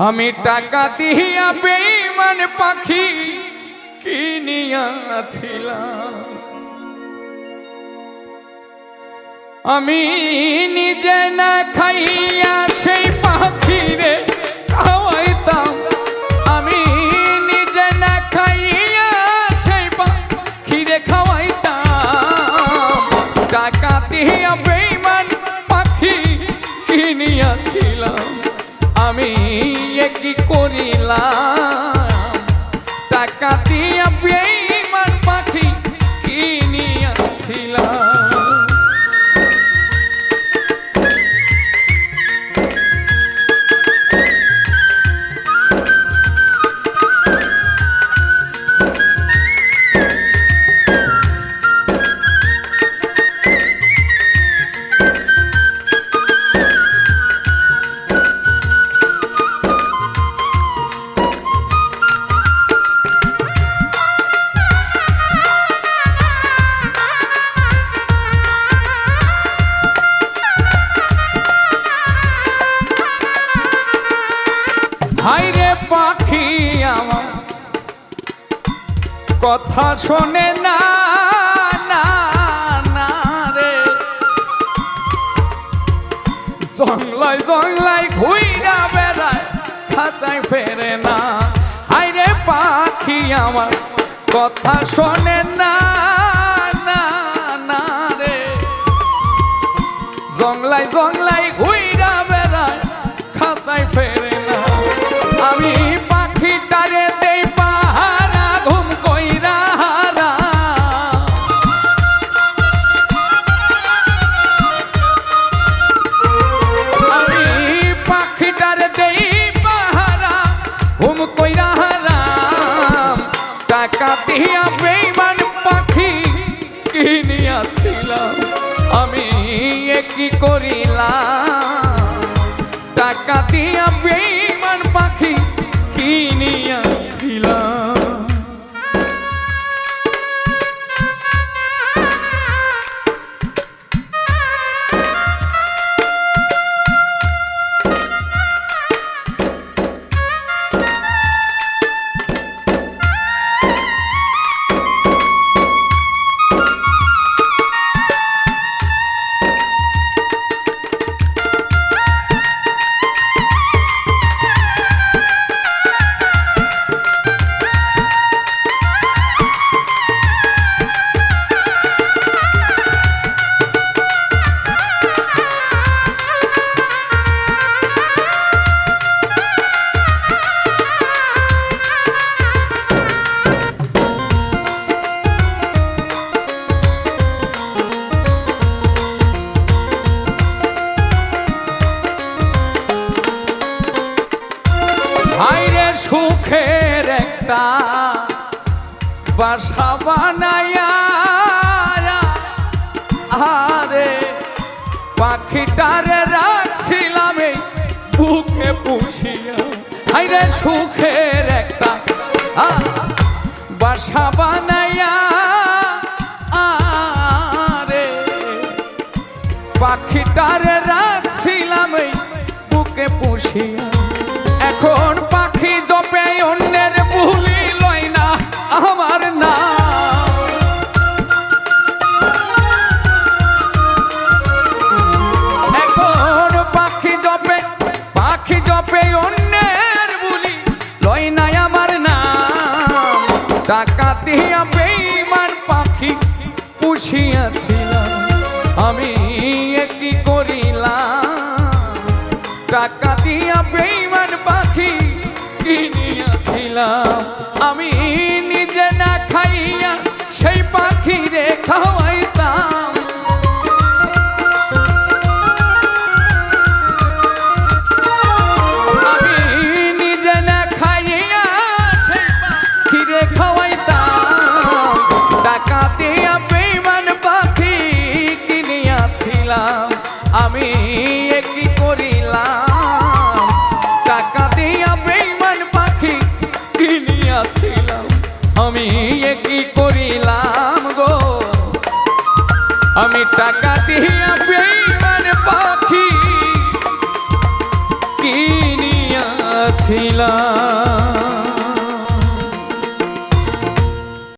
আমি টাকা দিয়া বেঈমান পাখি কিনিয়াছিলাম। আমি নিজে না খাইয়া সেই পাখিরে খাওয়াইতাম। আমি নিজে না খাইয়া সেই পাখিরে খাওয়াইতাম। টাকা দিয়া বেঈমান পাখি কিনিয়াছিলাম। আমি কি করিলাম? টাকা দিয়া বেঈমান পাখি কিনিয়াছিলাম। হায়রে পাখি আমার কথা শোনে না না না রে, জংলায় জংলায় ঘুইরা বেড়ায় খাঁচায় ফেরে না। হায়রে পাখি আমার কথা শোনে না না না রে, জংলায় জংলায় ঘুইরা বেড়ায় খাঁচায় ফেরে না। আমি পাখিটারে দেই পাহারা ঘুম কইরা হারা। আমি পাখিটারে দেই পাহারা ঘুম কইরা হারাম। টাকা দিয়া বেঈমান পাখি কিনিয়াছিলাম। আমি কি করিলাম? টাকা দিয়া বেঈমান পাখি কিনিয়াছিলাম। হায়রে সুখের একটা বাসা বানায়া আরে পাখিটারে রাখছিলাম এই বুকে পুষিয়া। হায়রে সুখের একটা বাসা বানায়া আরে পাখিটারে রাখছিলাম এই বুকে পুষিয়া। এখন পাখি জপে অন্যের ভুলি লয় না আমার না। এখন পাখি জপে অন্যের ভুলি লয় না আমার নাম। টাকা দিয়া বেঈমান পাখি পুষিয়াছিলাম। আমি কি করিলাম? টাকা দিয়া বেঈমান পাখি কিনিয়াছিলাম। আমি নিজে না খাইয়া সেই পাখিরে খাওয়াইতাম। আমি নিজে না খাইয়া সেই পাখিরে খাওয়াইতাম। টাকা দিয়া বেঈমান পাখি কিনিয়াছিলাম। আমি কি করিলাম? টাকা দিয়া বেঈমান পাখি কিনিয়াছিলাম। আমি কি করিলাম গো? আমি টাকা দিয়া বেঈমান পাখি কিনিয়াছিলাম। ছিলাম